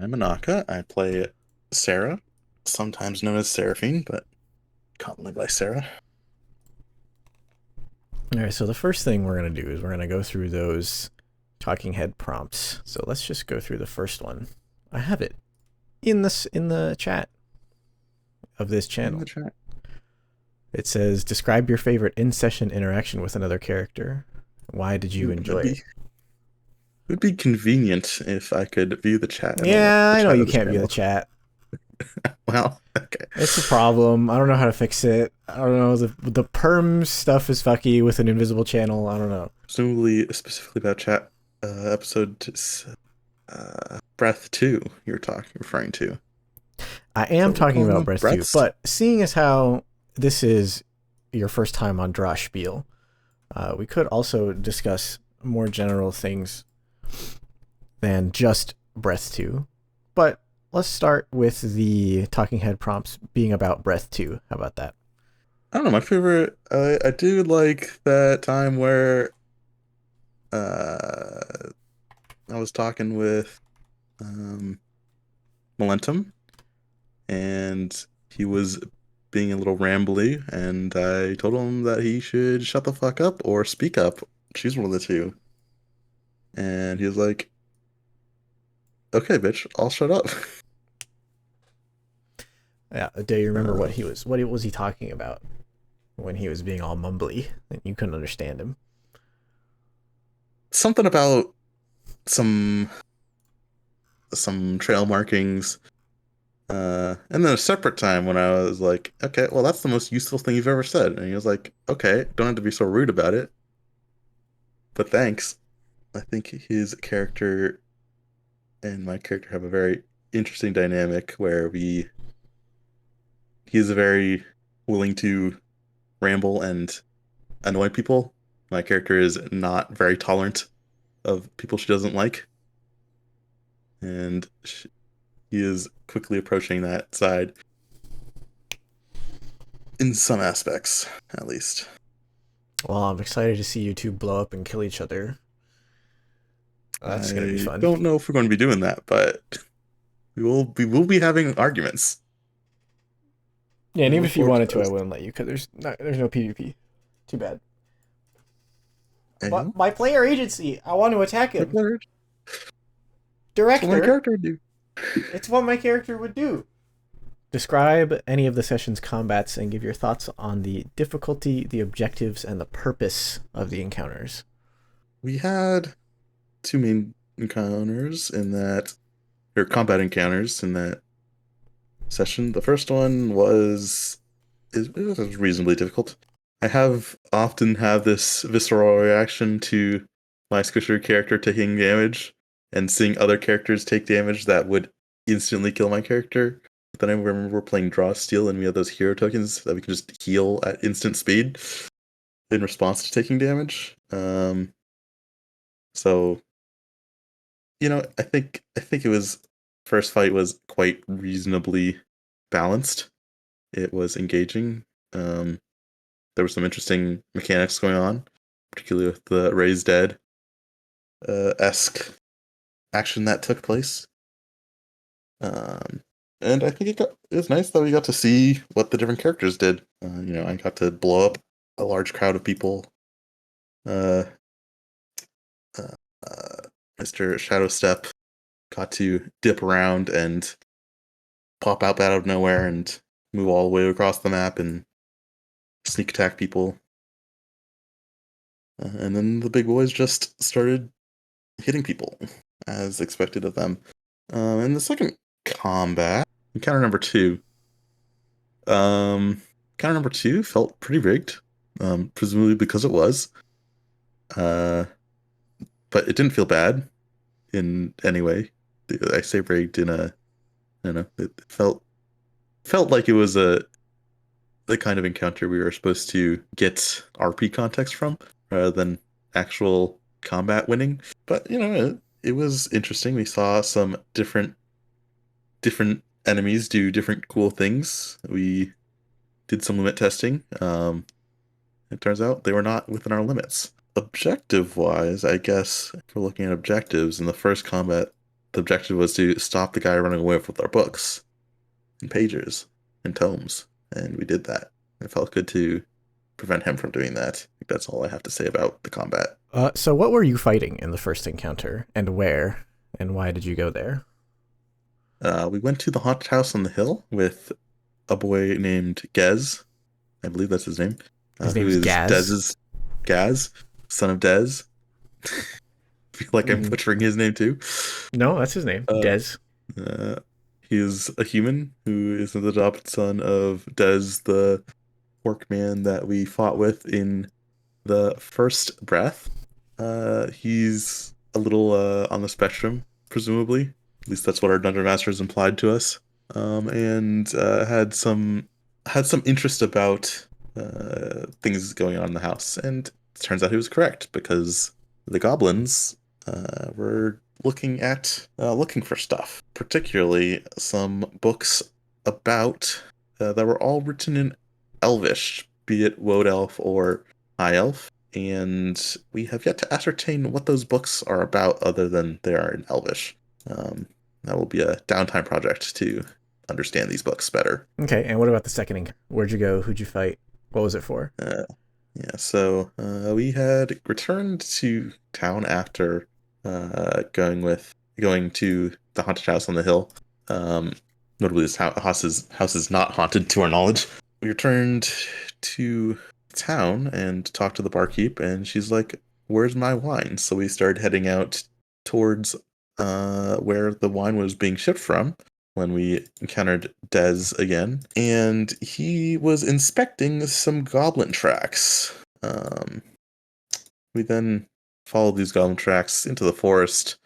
I'm Anaka. I play Sarah, sometimes known as Seraphine, but commonly by Sarah. All right, so the first thing we're going to do is we're going to go through those talking head prompts. So let's just go through the first one. I have it in the chat of this In the channel. chat. It says describe your favorite in-session interaction with another character. Why did you It enjoy it? would be convenient if I could view the chat and Yeah, the I know chat you of this can't view the channel. chat. Well, okay. It's a problem. I don't know how to fix it. I don't know. The perm stuff is fucky with an invisible channel. I don't know. Presumably, specifically about chat episode Breath 2 you're referring to. I Is am that what we're talking calling about them? Breath 2, Breaths? but seeing as how this is your first time on Draw Spiel, we could also discuss more general things than just Breath 2. But let's start with the talking head prompts being about Breath 2. How about that? I don't know, my favorite, I do like that time where uh, I was talking with Momentum, and he was being a little rambly, and I told him that he should shut the fuck up or speak up. Choose one of the two. And he was like, "Okay, bitch, I'll shut up." Yeah, do you remember Uh, what was he talking about when he was being all mumbly and you couldn't understand him? Something about some trail markings. And then a separate time when I was like, "Okay, well, that's the most useful thing you've ever said." And he was like, "Okay, don't have to be so rude about it, but thanks." I think his character and my character have a very interesting dynamic where he is very willing to ramble and annoy people. My character is not very tolerant of people she doesn't like, and he is quickly approaching that side in some aspects, at least. Well, I'm excited to see you two blow up and kill each other. That's gonna be I fun. don't know if we're going to be doing that, but we will be having arguments. Yeah, and I even look if you forward to wanted to, I those. wouldn't let you because there's no PvP. Too bad. You But my player agency, I want to attack him. that's what my Director, character would do. it's what my character would do. Describe any of the session's combats and give your thoughts on the difficulty, the objectives, and the purpose of the encounters. We had two main encounters in that, or combat encounters in that session. The first one it was reasonably difficult. I have often have this visceral reaction to my Squisher character taking damage and seeing other characters take damage that would instantly kill my character. But then I remember we're playing Draw Steel and we have those hero tokens that we can just heal at instant speed in response to taking damage. So I think it was first fight was quite reasonably balanced. It was engaging. Um, there were some interesting mechanics going on, particularly with the Raised Dead esque action that took place. Um, and I think it was nice that we got to see what the different characters did. I got to blow up a large crowd of people. Uh, uh, Mr. Shadowstep got to dip around and pop out of nowhere and move all the way across the map and sneak attack people. And then the big boys just started hitting people as expected of them. In the second combat, encounter number two, um, encounter number two felt pretty rigged, presumably because it was. Uh, but it didn't feel bad in any way. I say rigged in a, I don't know, it felt like it was the kind of encounter we were supposed to get RP context from rather than actual combat winning. But it was interesting. We saw some different enemies do different cool things. We did some limit testing. It turns out they were not within our limits. Objective wise, I guess if we're looking at objectives in the first combat, the objective was to stop the guy running away with our books and pages and tomes, and we did that. It felt good to prevent him from doing that. I think that's all I have to say about the combat. So what were you fighting in the first encounter, and where, and why did you go there? We went to the haunted house on the hill with a boy named Gez. I believe that's his name. His Who name's is Gaz. Dez's Gaz, son of Dez. Feel like I'm Mm, butchering his name too. no, that's his name, Uh, Dez. uh, he is a human who is the adopted son of Dez, the orc man that we fought with in the first breath. He's a little on the spectrum, presumably. At least that's what our dungeon masters implied to us. And had some interest about things going on in the house, and it turns out he was correct because the goblins were looking for stuff, particularly some books about that were all written in Elvish, be it Woad Elf or High Elf, and we have yet to ascertain what those books are about other than they are in Elvish. Um, that will be a downtime project to understand these books better. Okay, and what about the second encounter? Where'd you go? Who'd you fight? What was it for? Uh, yeah, so we had returned to town after going to the haunted house on the hill. Um, Notably, this house is not haunted to our knowledge. We returned to town and talked to the barkeep, and she's like, "Where's my wine?" So we started heading out towards where the wine was being shipped from when we encountered Dez again, and he was inspecting some goblin tracks. We then followed these goblin tracks into the forest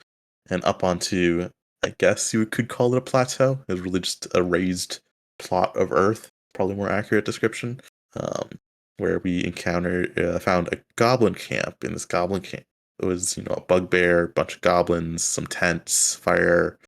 and up onto, I guess you could call it a plateau. It was really just a raised plot of earth, probably more accurate description, um, where we found a goblin camp. In this goblin camp, it was, a bugbear, a bunch of goblins, some tents, fire,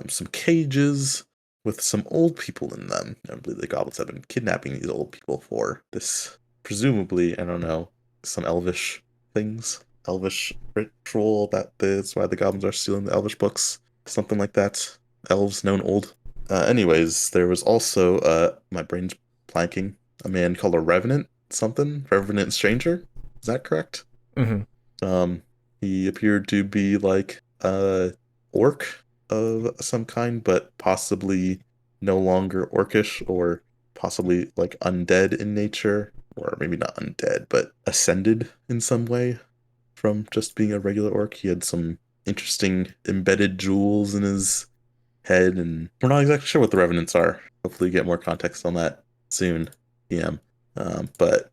some cages with some old people in them. I believe the goblins have been kidnapping these old people for this, presumably, I don't know, some elvish things. Elvish ritual that is why the goblins are stealing the elvish books. Something like that. Elves known old. Anyways, there was also, my brain's blanking, a man called a revenant something. Revenant stranger. Is that correct? Mm-hmm. Um, he appeared to be like a orc of some kind, but possibly no longer orcish, or possibly like undead in nature, or maybe not undead, but ascended in some way from just being a regular orc. He had some interesting embedded jewels in his head, and we're not exactly sure what the revenants are. Hopefully, get more context on that soon, PM. But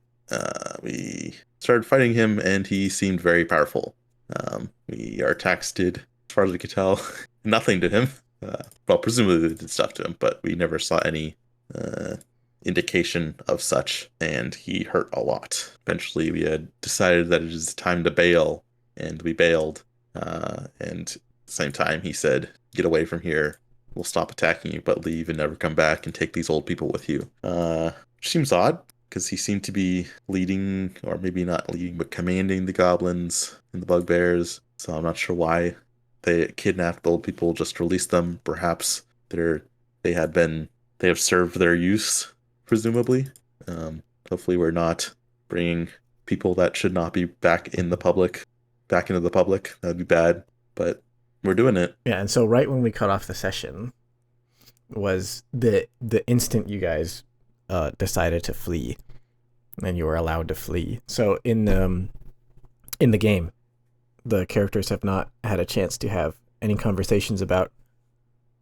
we started fighting him, and he seemed very powerful. Our attacks did, as far as we could tell, nothing to him. Well, presumably they did stuff to him, but we never saw any uh, indication of such, and he hurt a lot. Eventually, we had decided that it is time to bail, and we bailed. And at the same time, he said, "Get away from here. We'll stop attacking you, but leave and never come back and take these old people with you." Which seems odd, because he seemed to be leading, or maybe not leading, but commanding the goblins and the bugbears. So I'm not sure why they kidnapped the old people, just released them. Perhaps they had been they have served their use, presumably. Hopefully, we're not bringing people that should not be back into the public. That'd be bad, but we're doing it. Yeah, and so right when we cut off the session was the instant you guys decided to flee, and you were allowed to flee. So in the game, the characters have not had a chance to have any conversations about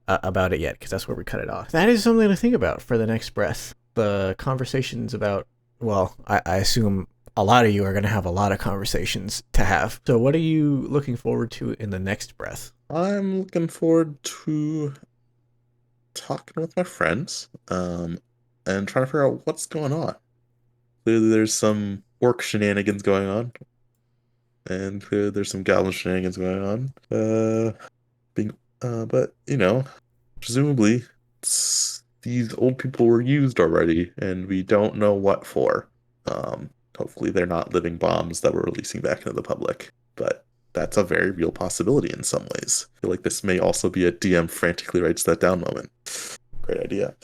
it yet, because that's where we cut it off. That is something to think about for the next breath. The conversations about, well, I assume a lot of you are going to have a lot of conversations to have. So what are you looking forward to in the next breath? I'm looking forward to talking with my friends, and trying to figure out what's going on. Clearly, there's some orc shenanigans going on, and clearly there's some goblin shenanigans going on. But presumably these old people were used already, and we don't know what for. Hopefully, they're not living bombs that we're releasing back into the public. But that's a very real possibility in some ways. I feel like this may also be a DM frantically writes that down moment. Great idea.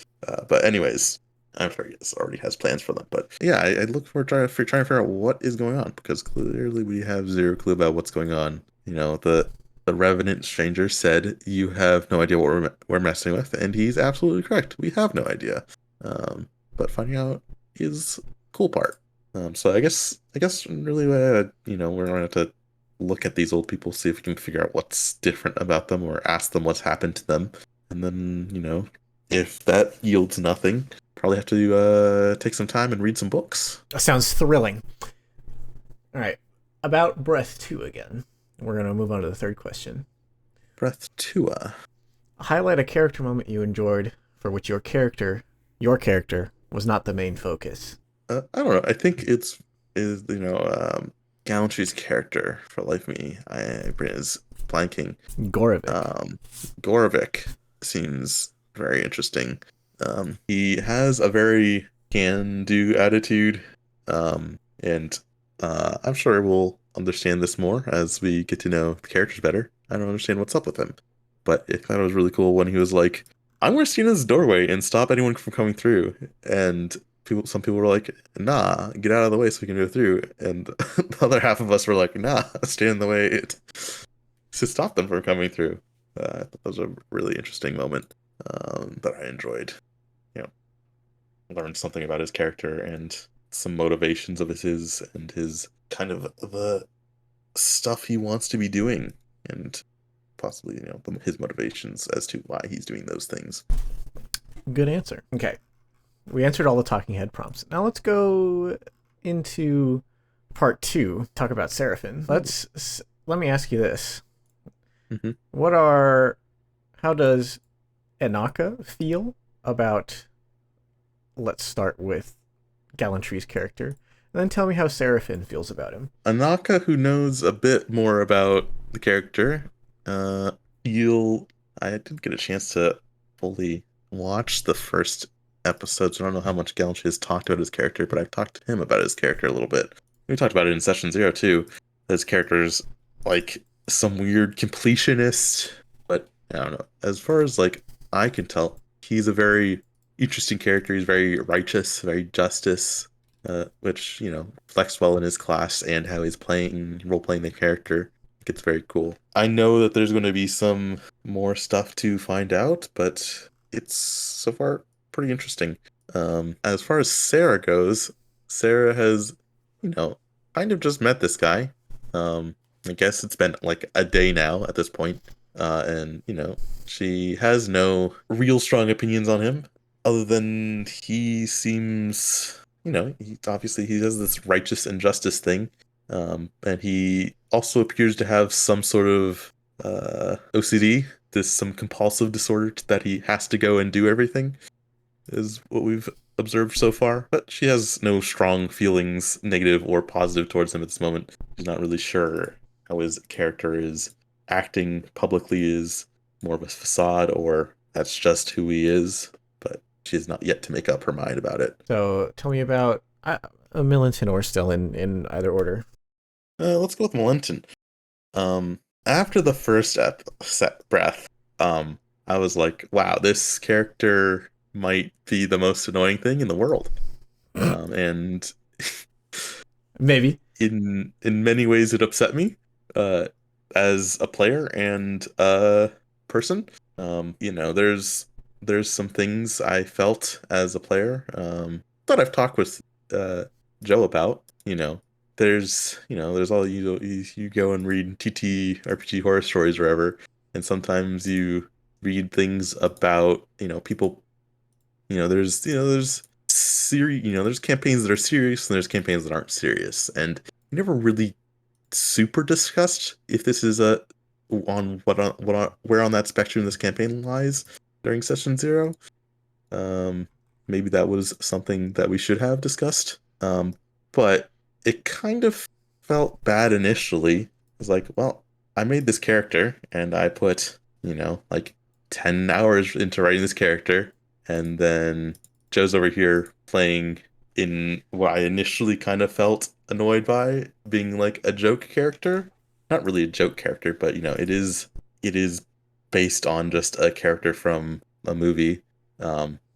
But anyways, I'm sure he already has plans for them. But yeah, I look forward to trying to figure out what is going on because clearly we have zero clue about what's going on. The Revenant Stranger said you have no idea what we're messing with, and he's absolutely correct. We have no idea. But finding out is the cool part. So I guess really, we're going to have to look at these old people, see if we can figure out what's different about them, or ask them what's happened to them, and then if that yields nothing, probably have to take some time and read some books. That sounds thrilling. All right. About Breath 2 again. We're going to move on to the third question. Breath Tua. Highlight a character moment you enjoyed for which your character was not the main focus. I don't know. I think is Gallantry's character for life of me. I is blanking. Gorovik. Gorovik seems very interesting. He has a very can-do attitude, and I'm sure we'll understand this more as we get to know the characters better. I don't understand what's up with him, but I thought it was really cool when he was like, "I'm going to stand in this doorway and stop anyone from coming through," and some people were like, "Nah, get out of the way so we can go through," and the other half of us were like, "Nah, stand in the way to stop them from coming through." I thought that was a really interesting moment that I enjoyed. You know, learned something about his character and some motivations of his and his kind of the stuff he wants to be doing and possibly his motivations as to why he's doing those things. Good answer. Okay. We answered all the talking head prompts. Now let's go into part 2, talk about Seraphim. Let me ask you this. Mm-hmm. How does Enaka feel about, let's start with Gallantry's character, and then tell me how Seraphim feels about him. Anaka, who knows a bit more about the character, I didn't get a chance to fully watch the first episode, so I don't know how much Gallantry has talked about his character, but I've talked to him about his character a little bit. We talked about it in session 0 too. His character's like some weird completionist, but I don't know. As far as like I can tell, he's a very interesting character. He's very righteous, very justice, which reflects well in his class and how he's role playing the character. It's very cool. I know that there's going to be some more stuff to find out, but it's so far pretty interesting. As far as Sarah goes, Sarah has, kind of just met this guy. I guess it's been like a day now at this point. And she has no real strong opinions on him, other than he seems, he has this righteous and justice thing. And he also appears to have some sort of OCD, some compulsive disorder that he has to go and do everything, is what we've observed so far. But she has no strong feelings, negative or positive, towards him at this moment. She's not really sure how his character is acting publicly is more of a facade or that's just who he is. But she has not yet to make up her mind about it. So tell me about Militant or still in either order. Let's go with Melenton. After the first breath, I was like, wow, this character might be the most annoying thing in the world. And maybe in many ways it upset me, as a player and a person. There's some things I felt as a player, that I've talked with Joe about. There's all you go and read TTRPG horror stories or whatever, and sometimes you read things about people. There's campaigns that are serious and there's campaigns that aren't serious, and you never really super discussed if this is where on that spectrum this campaign lies during session 0. Maybe that was something that we should have discussed. But it kind of felt bad initially. It's like, well, I made this character and I put, like 10 hours into writing this character, and then Joe's over here playing in what I initially kind of felt annoyed by being like a joke character. not really a joke character, but it is based on just a character from a movie,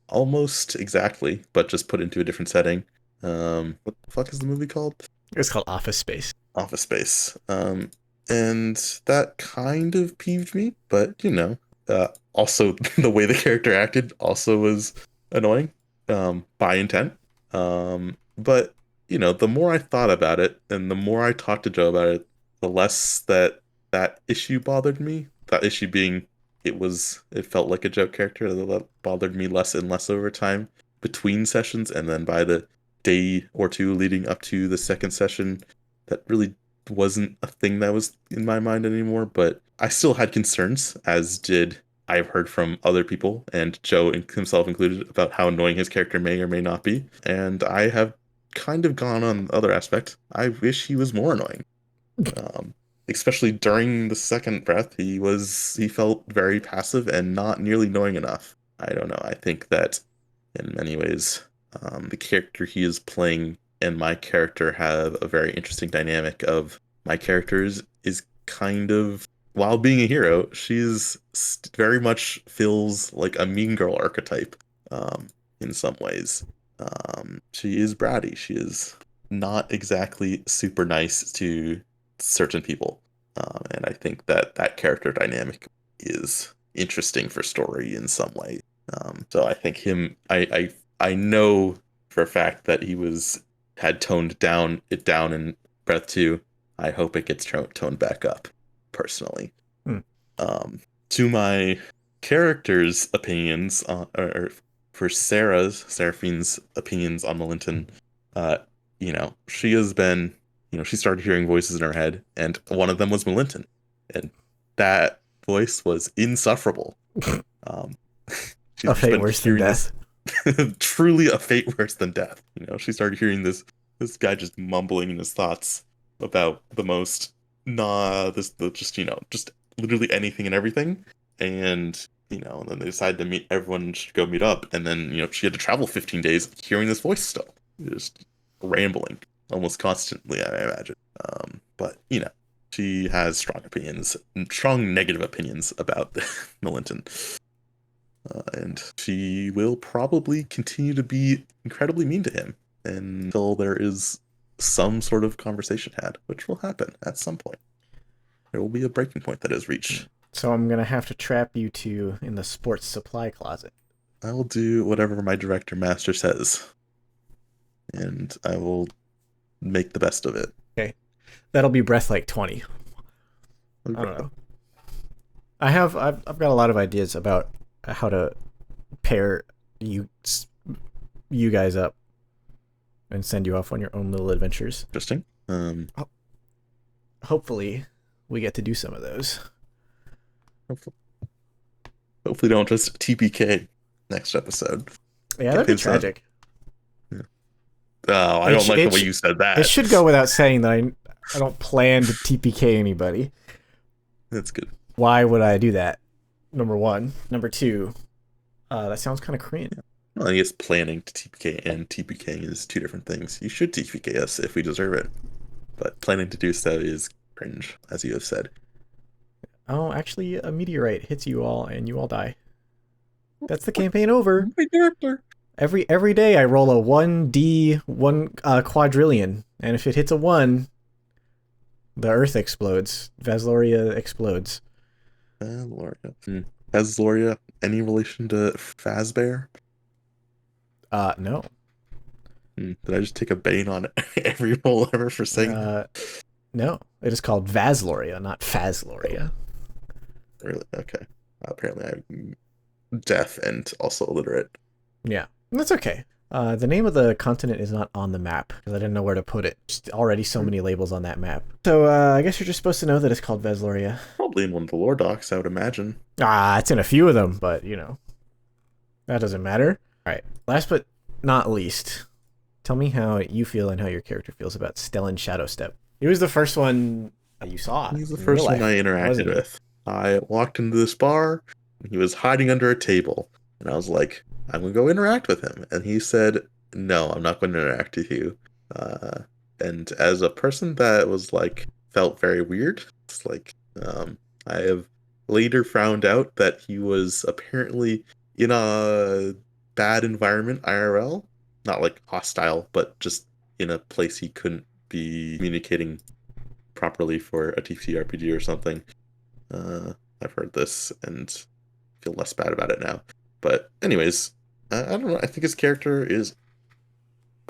almost exactly, but just put into a different setting. What the fuck is the movie called? It's called Office Space. Office Space. And that kind of peeved me, but also the way the character acted also was annoying, by intent. But the more I thought about it and the more I talked to Joe about it, the less that issue bothered me. That issue being it felt like a joke character that bothered me less and less over time between sessions, and then by the day or two leading up to the second session, that really wasn't a thing that was in my mind anymore. But I still had concerns, as did I've heard from other people, and Joe himself included, about how annoying his character may or may not be. And I have kind of gone on the other aspect. I wish he was more annoying. Um, Especially during the second breath, he felt very passive and not nearly annoying enough. I don't know. I think that in many ways, the character he is playing and my character have a very interesting dynamic. Of my character's is kind of, while being a hero, very much feels like a mean girl archetype, in some ways. She is bratty. She is not exactly super nice to certain people. And I think that character dynamic is interesting for story in some way. So I think I know for a fact that had toned down in Breath 2. I hope it gets toned back up, personally. Hmm. To my character's opinions, or for Seraphine's opinions on Melinton, she has been, she started hearing voices in her head, and one of them was Melinton, and that voice was insufferable. Um, she's A fate been worse than hearing death. truly a fate worse than death. She started hearing this guy just mumbling in his thoughts about the most, just literally anything and everything. And then they decided to meet. Everyone should go meet up, and then she had to travel 15 days hearing this voice still, just rambling almost constantly, I imagine. But she has strong negative opinions about Melinton. And she will probably continue to be incredibly mean to him until there is some sort of conversation had, which will happen at some point. There will be a breaking point that is reached. So I'm gonna have to trap you two in the sports supply closet. I will do whatever my director master says, and I will make the best of it. Okay, that'll be Breath like 20. Okay. I don't know. I've got a lot of ideas about how to pair you guys up and send you off on your own little adventures. Interesting. Hopefully, we get to do some of those. Hopefully don't just TPK next episode. Yeah, that'd be tragic. Oh, I don't like the way you said that. It should go without saying that I don't plan to TPK anybody. That's good. Why would I do that? Number one. Number two, that sounds kind of cringe. Well, I guess planning to TPK and TPKing is two different things. You should TPK us if we deserve it, but planning to do so is cringe, as you have said. Oh, actually, a meteorite hits you all and you all die. That's the campaign over. My character. Every day I roll a 1d1 quadrillion, and if it hits a 1, the Earth explodes. Vasloria explodes. Vasloria. Vasloria, any relation to Fazbear? No. Did I just take a bane on every roll ever for saying that? No. It is called Vasloria, not Fazloria. Really? Okay. Apparently I'm deaf and also illiterate. Yeah. That's okay. The name of the continent is not on the map because I didn't know where to put it. Just already so many labels on that map. So I guess you're just supposed to know that it's called Vasloria. Probably in one of the lore docs, I would imagine. It's in a few of them, but that doesn't matter. All right. Last but not least, tell me how you feel and how your character feels about Stellan Shadowstep. He was the first one you saw. He was the first one I interacted with. I walked into this bar, and he was hiding under a table, and I was like, I'm going to go interact with him. And he said, no, I'm not going to interact with you. And as a person that was felt very weird It's like I have later found out that he was apparently in a bad environment IRL, not like hostile, but just in a place he couldn't be communicating properly for a TTRPG or something. I've heard this and feel less bad about it now. But anyways, I don't know. I think his character is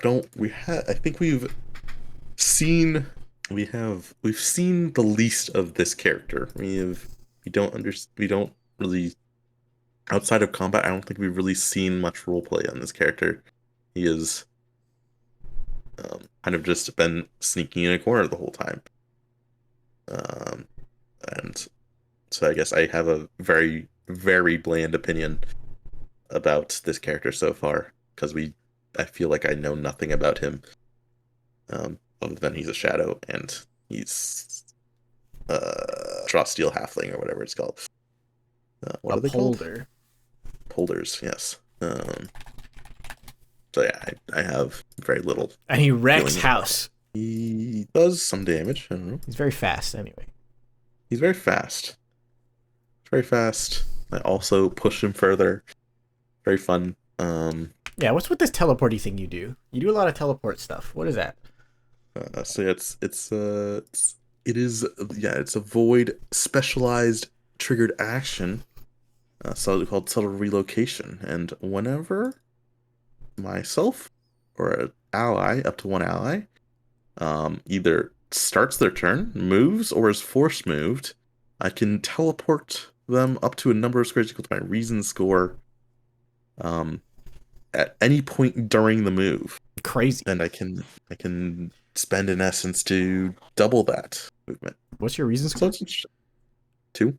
don't we have I think seen we've seen the least of this character. We don't really outside of combat, I don't think we've really seen much roleplay on this character. He is kind of just been sneaking in a corner the whole time. Um, and so I guess I have a very, very bland opinion about this character so far because I feel like I know nothing about him other than he's a shadow and he's draw steel halfling or whatever it's called. What are they called? Upholder. Polders, yes. So yeah, I have very little. And he wrecks feeling house. He does some damage. I don't know. He's very fast anyway. He's very fast. Very fast. I also push him further. Very fun. Yeah, what's with this teleporty thing you do? You do a lot of teleport stuff. What is that? So yeah, it is it's a void specialized triggered action, so called subtle relocation. And whenever myself or an ally, up to one ally, either starts their turn, moves, or is force moved, I can teleport them up to a number of squares equal to my reason score at any point during the move. Crazy. And I can spend an essence to double that movement. What's your reason So score? it's interesting. 2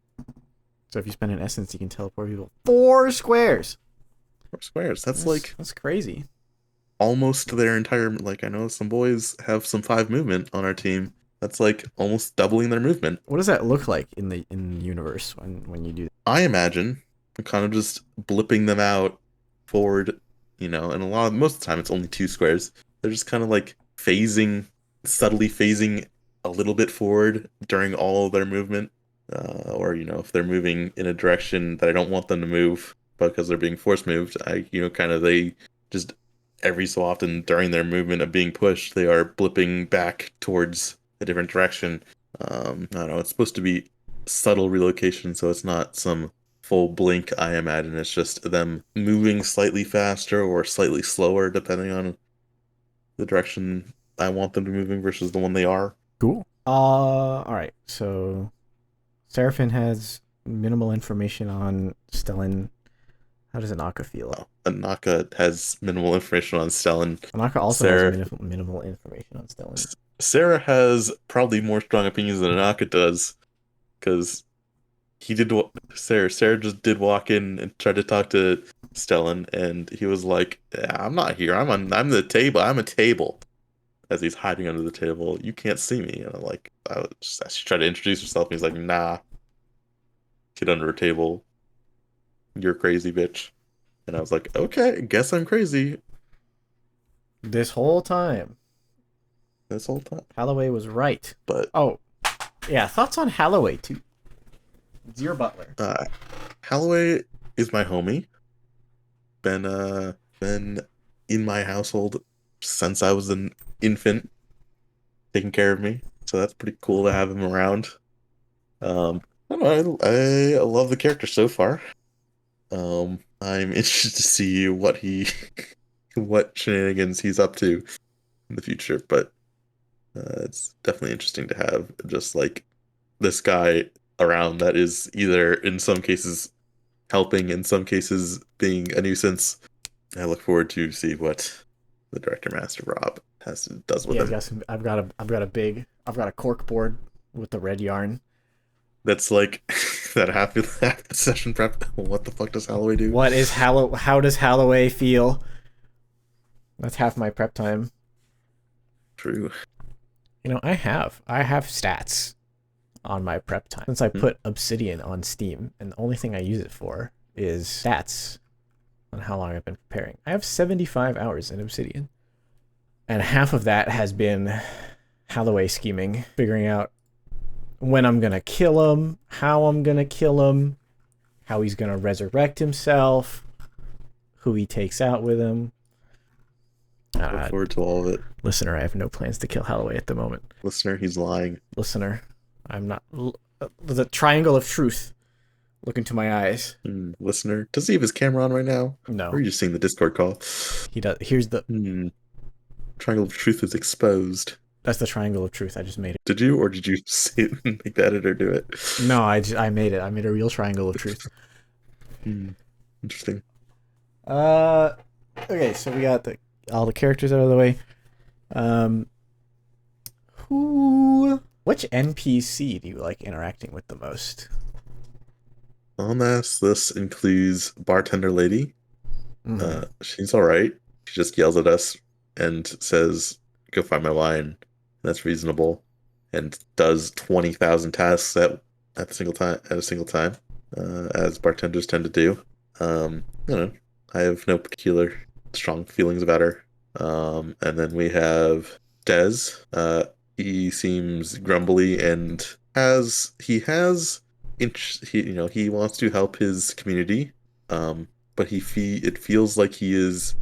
So if you spend an essence, you can teleport people 4 squares. 4 squares. That's crazy. almost their entire, like, I know some boys have some 5 movement on our team. That's like almost doubling their movement. What does that look like in the universe when you do that? I imagine kind of just blipping them out forward, and most of the time it's only 2 squares. They're just kind of like subtly phasing a little bit forward during all of their movement. Or, if they're moving in a direction that I don't want them to move because they're being force moved, they just every so often during their movement of being pushed, they are blipping back towards a different direction. I don't know, it's supposed to be subtle relocation, so it's not some full blink, I imagine. It's just them moving slightly faster or slightly slower, depending on the direction I want them to be moving versus the one they are. Cool. All right. So Seraphin has minimal information on Stellan. How does Anaka feel? Anaka has minimal information on Stellan. Anaka also has minimal information on Stellan. Sarah has probably more strong opinions than Anaka does, because Sarah just did walk in and tried to talk to Stellan, and he was like, "I'm not here. I'm the table. I'm a table." As he's hiding under the table, "You can't see me." And she tried to introduce herself, and he's like, "Nah, get under a table. You're crazy, bitch." And I was like, "Okay, guess I'm crazy." This whole time. Holloway was right. But yeah, thoughts on Holloway too. It's your butler. Holloway is my homie. Been in my household since I was an infant, taking care of me. So that's pretty cool to have him around. I don't know, I love the character so far. I'm interested to see what shenanigans he's up to in the future, but it's definitely interesting to have just like this guy around that is either in some cases helping, in some cases being a nuisance. I look forward to see what the director master Rob does with him. I've got a cork board with the red yarn. That's like that half the session prep. What the fuck does Holloway do? How does Holloway feel? That's half my prep time. True. I have stats on my prep time since I put Obsidian on Steam, and the only thing I use it for is stats on how long I've been preparing. I have 75 hours in Obsidian, and half of that has been Holloway scheming, figuring out when I'm gonna kill him, how I'm gonna kill him, how he's gonna resurrect himself, who he takes out with him. Look forward to all of it. Listener, I have no plans to kill Holloway at the moment. Listener, he's lying. Listener, I'm not. The triangle of truth. Look into my eyes. Listener, does he have his camera on right now? No. Or are you just seeing the Discord call? He does. Here's the triangle of truth is exposed. That's the triangle of truth. I just made it. Did you, or did you see it and make the editor do it? No, I made it. I made a real triangle of truth. Interesting. Okay, so we got all the characters out of the way. Which NPC do you like interacting with the most? On this includes bartender lady. She's all right. She just yells at us and says, "Go find my wine." That's reasonable, and does 20,000 tasks at a single time, as bartenders tend to do. I have no particular strong feelings about her. And then we have Dez. He seems grumbly and he wants to help his community, but it feels like he is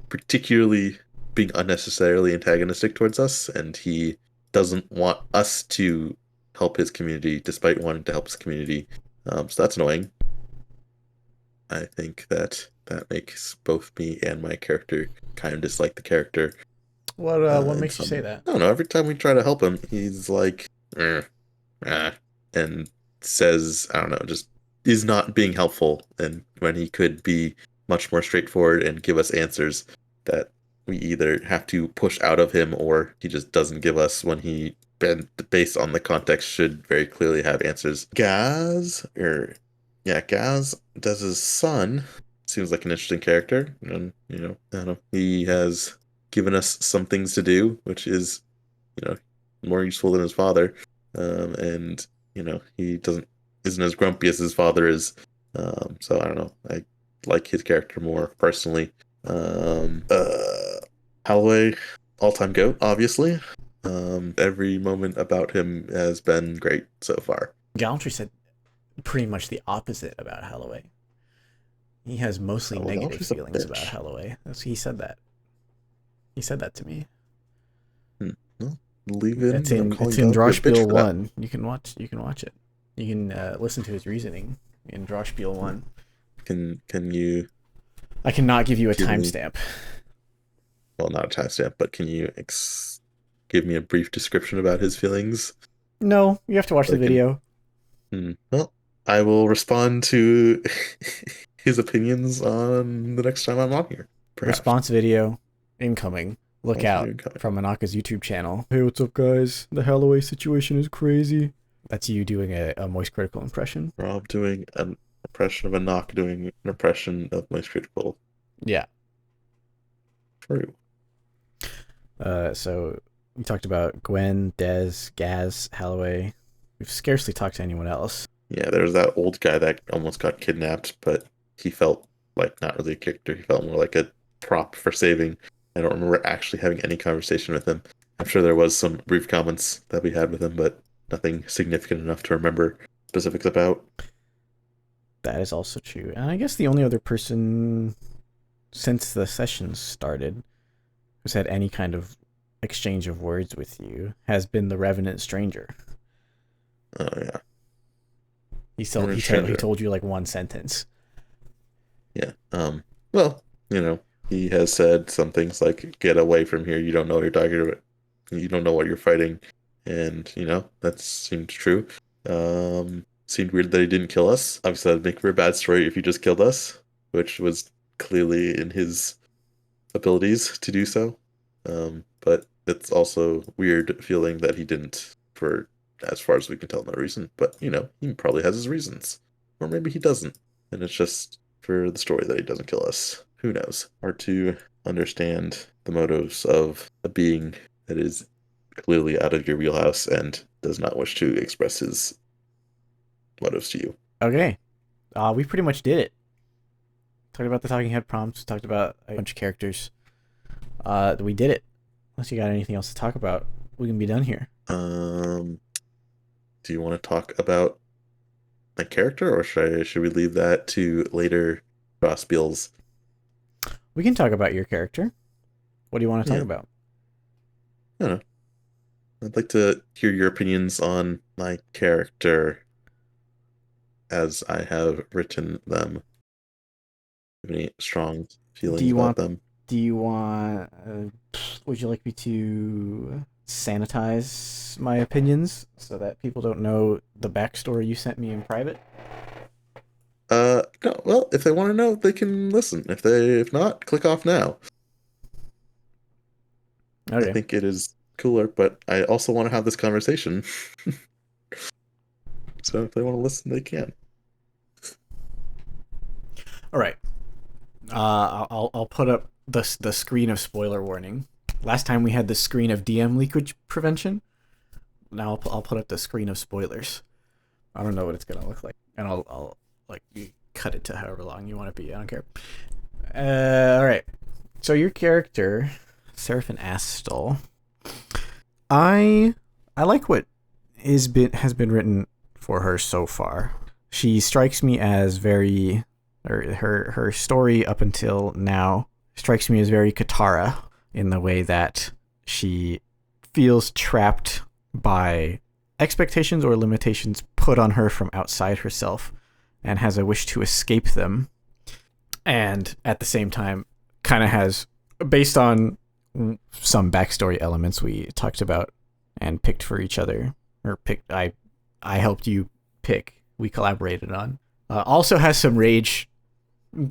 particularly being unnecessarily antagonistic towards us, and he doesn't want us to help his community despite wanting to help his community. So that's annoying. I think that makes both me and my character kind of dislike the character. What makes you say that? I don't know. Every time we try to help him, he's like, and says, I don't know, just is not being helpful. And when he could be much more straightforward and give us answers that we either have to push out of him, or he just doesn't give us when he, based on the context, should very clearly have answers. Gaz, Dez's son, seems like an interesting character. And, I don't know, he has given us some things to do, which is, more useful than his father. And, he isn't as grumpy as his father is. So I don't know. I like his character more personally. Holloway, all-time GOAT, obviously. Every moment about him has been great so far. Gallantry said pretty much the opposite about Holloway. He has mostly negative feelings about Holloway. He said that. He said that to me. Well, leave it. It's in Droshspiel 1. You can watch it. You can listen to his reasoning in Droshspiel 1. Can you? I cannot give you a timestamp. Well, not a timestamp, but can you give me a brief description about his feelings? No, you have to watch the video. Well, I will respond to his opinions on the next time I'm on here. Perhaps. Response video incoming. Look out from Anaka's YouTube channel. Hey, what's up, guys? The Holloway situation is crazy. That's you doing a Moist Critical impression. Rob doing an impression of Anaka doing an impression of Moist Critical. Yeah. True. So we talked about Gwen, Dez, Gaz, Holloway. We've scarcely talked to anyone else. Yeah, there was that old guy that almost got kidnapped, but he felt like not really a character. He felt more like a prop for saving. I don't remember actually having any conversation with him. I'm sure there was some brief comments that we had with him, but nothing significant enough to remember specifics about. That is also true. And I guess the only other person since the session started who's had any kind of exchange of words with you has been the Revenant Stranger. Oh, yeah. He told you like one sentence. Yeah. Well, he has said some things like, "Get away from here. You don't know what you're talking about. You don't know what you're fighting." And, that seemed true. Seemed weird that he didn't kill us. Obviously, that'd make for a bad story if he just killed us, which was clearly in his abilities to do so. But it's also weird feeling that he didn't, for as far as we can tell, no reason. But, he probably has his reasons. Or maybe he doesn't. And it's just for the story that he doesn't kill us. Who knows? Hard to understand the motives of a being that is clearly out of your wheelhouse and does not wish to express his motives to you. Okay. We pretty much did it. Talked about the talking head prompts. Talked about a bunch of characters. We did it. Unless you got anything else to talk about, we can be done here. do you want to talk about my character, or should we leave that to later Spiel's? We can talk about your character. What do you want to talk Yeah, about? I don't know. I'd like to hear your opinions on my character as I have written them. Any strong Do feelings you about want? them? Do you want? Would you like me to sanitize my opinions so that people don't know the backstory you sent me in private? No, well, if they want to know, they can listen. If not, click off now. I Okay. think it is cooler, but I also want to have this conversation. So if they want to listen, they can. All right. I'll put up the screen of spoiler warning. Last time we had the screen of DM leakage prevention. Now I'll put up the screen of spoilers. I don't know what it's gonna look like, and I'll like you cut it to however long you want it to be. I don't care. All right. So your character, Seraphin Astle. I like what has been written for her so far. She strikes me as very, or her story up until now strikes me as very Katara in the way that she feels trapped by expectations or limitations put on her from outside herself and has a wish to escape them. And at the same time, kind of has, based on some backstory elements we talked about and picked for each other, or picked, I helped you pick, we collaborated on. Also has some rage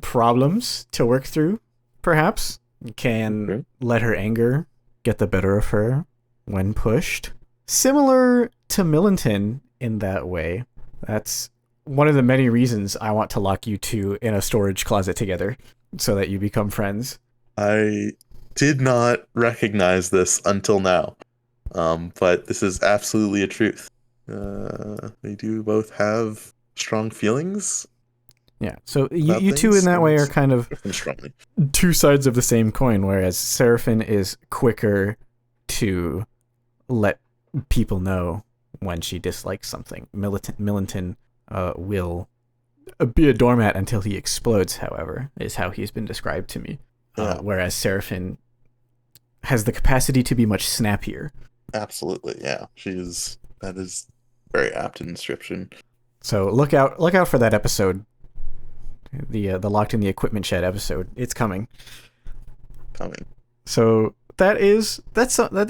problems to work through, perhaps. Can let her anger get the better of her when pushed. Similar to Millenton in that way. That's one of the many reasons I want to lock you two in a storage closet together so that you become friends. I did not recognize this until now, but this is absolutely a truth. They do both have strong feelings. Yeah, so About you two in things, that way are and kind of strongly. two sides of the same coin, whereas Seraphin is quicker to let people know when she dislikes something. Millenton will be a doormat until he explodes, however, is how he's been described to me. Yeah. Whereas Seraphin has the capacity to be much snappier. Absolutely, yeah. That is very apt in description. So look out for that episode. The Locked in the Equipment Shed episode. It's coming. So that is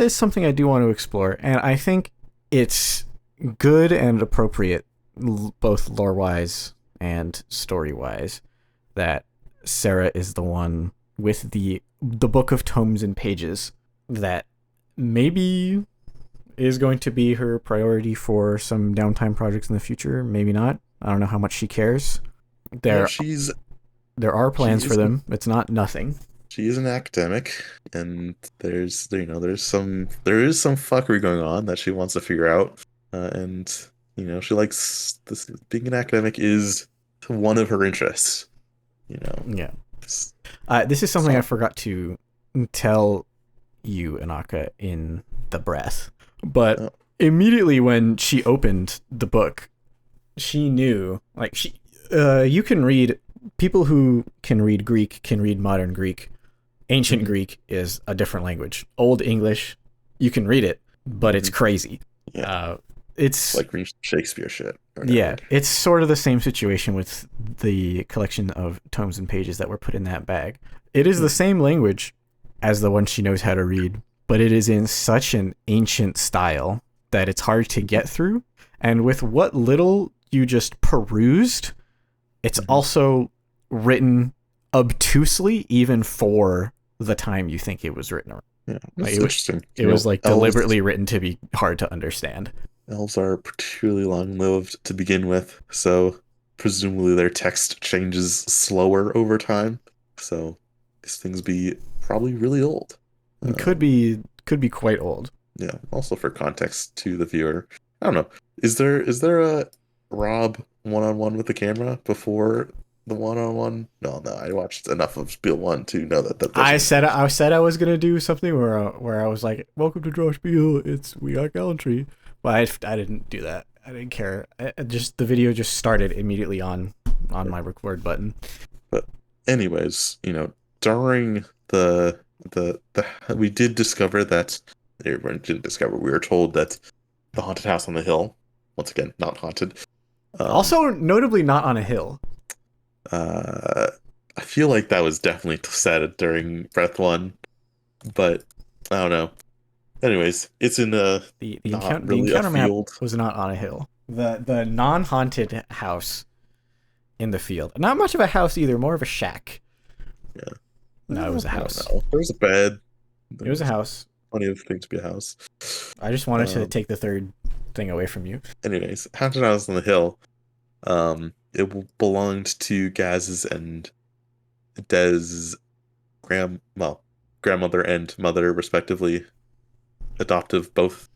something I do want to explore, and I think it's good and appropriate, both lore wise and story wise, that Sarah is the one with the book of tomes and pages that maybe is going to be her priority for some downtime projects in the future. Maybe not. I don't know how much she cares. There are plans for them. It's not nothing. She is an academic, and there is some fuckery going on that she wants to figure out, and she likes this. Being an academic is one of her interests. Yeah. This is something I forgot to tell you, Anaka, in the breath, but immediately when she opened the book, she knew, like, you can read. People who can read Greek can read modern Greek. Ancient Greek is a different language. Old English, you can read it, but it's crazy. Yeah. It's like Shakespeare shit. Yeah, it's sort of the same situation with the collection of tomes and pages that were put in that bag. It is the same language as the one she knows how to read, but it is in such an ancient style that it's hard to get through. And with what little you just perused, it's also written obtusely, even for the time you think it was written. Yeah, that's interesting. It was like deliberately written to be hard to understand. Elves are particularly long-lived to begin with, so presumably their text changes slower over time. So these things be probably really old. It could be quite old. Yeah. Also for context to the viewer, I don't know. Is there a Rob one-on-one with the camera before the one-on-one? No. I watched enough of Spiel 1 to know that. I said I was gonna do something where I was like, "Welcome to Draw Spiel. We got gallantry," but I didn't do that. I didn't care. Just the video just started immediately on my record button. But anyways, during the we did discover that everyone didn't discover. We were told that the haunted house on the hill, once again, not haunted. Um, Also, notably not on a hill. uh, I feel like that was definitely said during Breath One, but I don't know. Anyways, it's in a not The really a encounter map field. was not on a hill. The non haunted house in the field. Not much of a house either. More of a shack. Yeah, No, it was a I don't house. know. There's a bed. It was a There's house. plenty of things to be a house. I just wanted to Um, take the third thing away from you. anyways, haunted house on the hill. Belonged to Gaz's and Dez's grandmother and mother, respectively, adoptive, both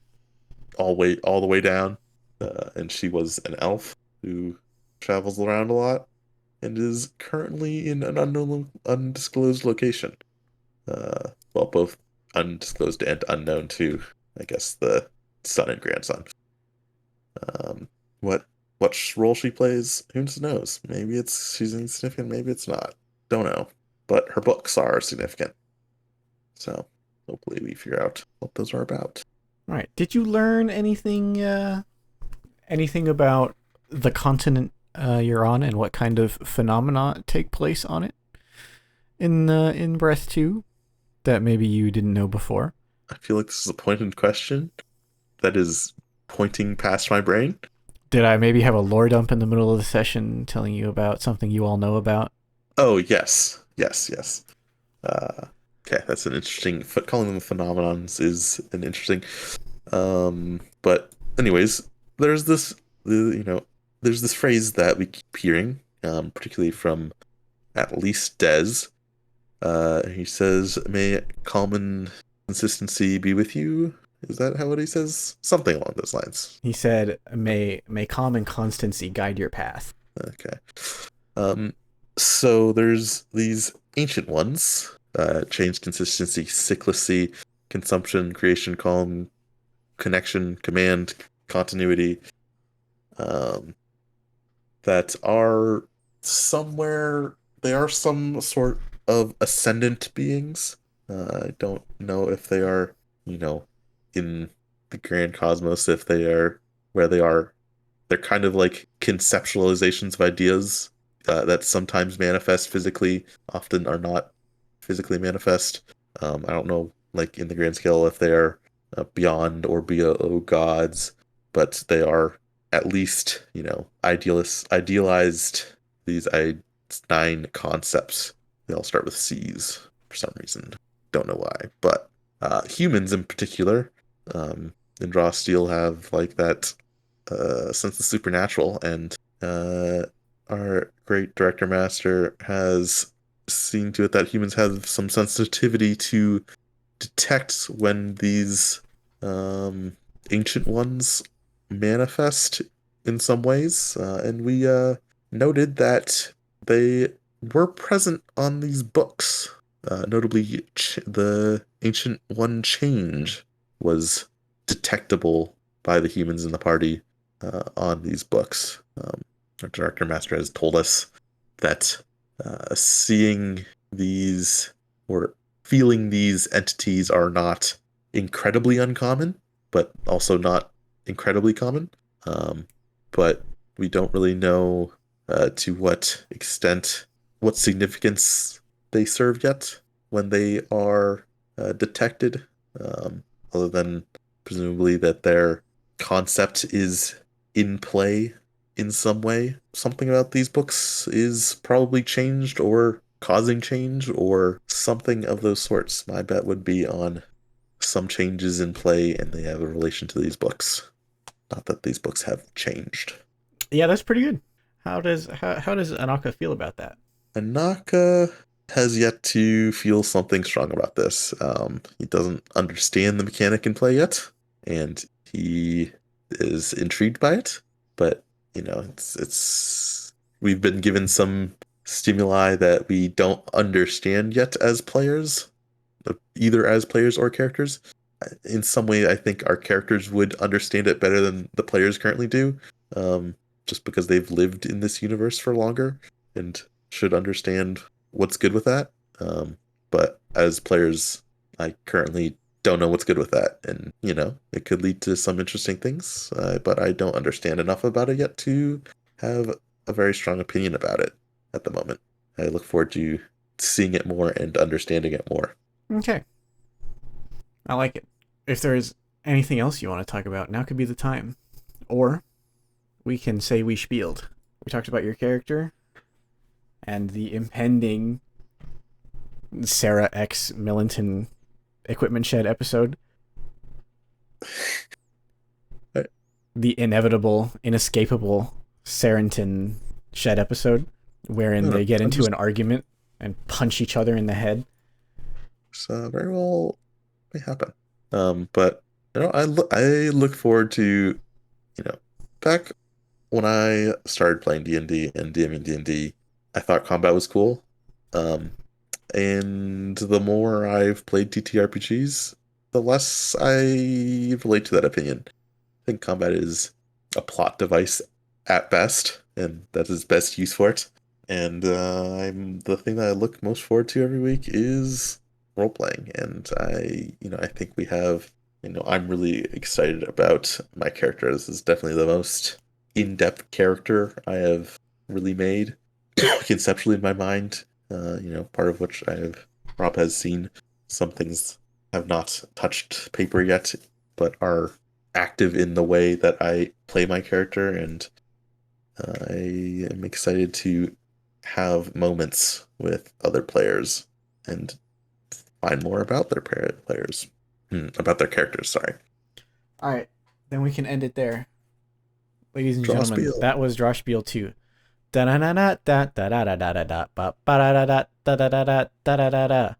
all the way down. And she was an elf who travels around a lot and is currently in an undisclosed location. Well, both undisclosed and unknown to, I guess, the son and grandson. Um, what role she plays, who knows? Maybe she's insignificant, maybe it's not. Don't know. But her books are significant. So hopefully we figure out what those are about. All right. Did you learn anything about the continent you're on and what kind of phenomena take place on it in Breath 2 that maybe you didn't know before? I feel like this is a pointed question that is pointing past my brain. Did I maybe have a lore dump in the middle of the session telling you about something you all know about? Oh, yes. Yes, yes. Okay, that's an interesting. Calling them phenomenons is an interesting. But anyways, there's this, there's this phrase that we keep hearing, particularly from at least Des. He says, "May common consistency be with you." Is that how he says? Something along those lines. He said, "May calm and constancy guide your path." Okay. Um, so there's these ancient ones, change, consistency, cyclicity, consumption, creation, calm, connection, command, continuity, um, that are somewhere, they are some sort of ascendant beings. I don't know if they are, you know, in the grand cosmos, if they are where they are. They're kind of like conceptualizations of ideas that sometimes manifest physically, often are not physically manifest. I don't know, like in the grand scale, if they are beyond or below gods, but they are at least, idealized these nine concepts. They all start with C's for some reason. Don't know why, but humans in particular, in Draw Steel have like that sense of supernatural, and our great director master has seen to it that humans have some sensitivity to detect when these um, ancient ones manifest in some ways, and we noted that they were present on these books. Notably, the ancient one change was detectable by the humans in the party on these books. Our director master has told us that seeing these or feeling these entities are not incredibly uncommon, but also not incredibly common. Um, but we don't really know to what extent, what significance they serve yet when they are detected, other than presumably that their concept is in play in some way. Something about these books is probably changed or causing change or something of those sorts. My bet would be on some changes in play and they have a relation to these books. Not that these books have changed. Yeah, that's pretty good. How does Anaka feel about that? Anaka has yet to feel something strong about this. He doesn't understand the mechanic in play yet, and he is intrigued by it. But it's we've been given some stimuli that we don't understand yet as players, either as players or characters. in some way, I think our characters would understand it better than the players currently do, um, just because they've lived in this universe for longer and should understand what's good with that. But as players, I currently don't know what's good with that, and it could lead to some interesting things. But I don't understand enough about it yet to have a very strong opinion about it at the moment. I look forward to seeing it more and understanding it more. Okay, I like it. If there's anything else you want to talk about, now could be the time. Or we can say we spieled. We talked about your character and the impending Sarah X Millington equipment shed episode. Right. The inevitable, inescapable Sarrington shed episode, wherein No, no, they get I'm into an argument and punch each other in the head. very well may happen. But I look forward to back when I started playing D&D and DMing D&D, I thought combat was cool. Um, and the more I've played TTRPGs, the less I relate to that opinion. I think combat is a plot device at best, and that is best use for it. And the thing that I look most forward to every week is role playing. And I think we have, I'm really excited about my character. This is definitely the most in-depth character I have really made conceptually in my mind. Part of which Rob has seen. Some things have not touched paper yet, but are active in the way that I play my character, and I am excited to have moments with other players and find more about their players, about their characters. Sorry. All right, then we can end it there. Ladies and Draw gentlemen, Spiel. that was Draw Spiel 2. Da da da da da da da da da da da da da da da da da da da.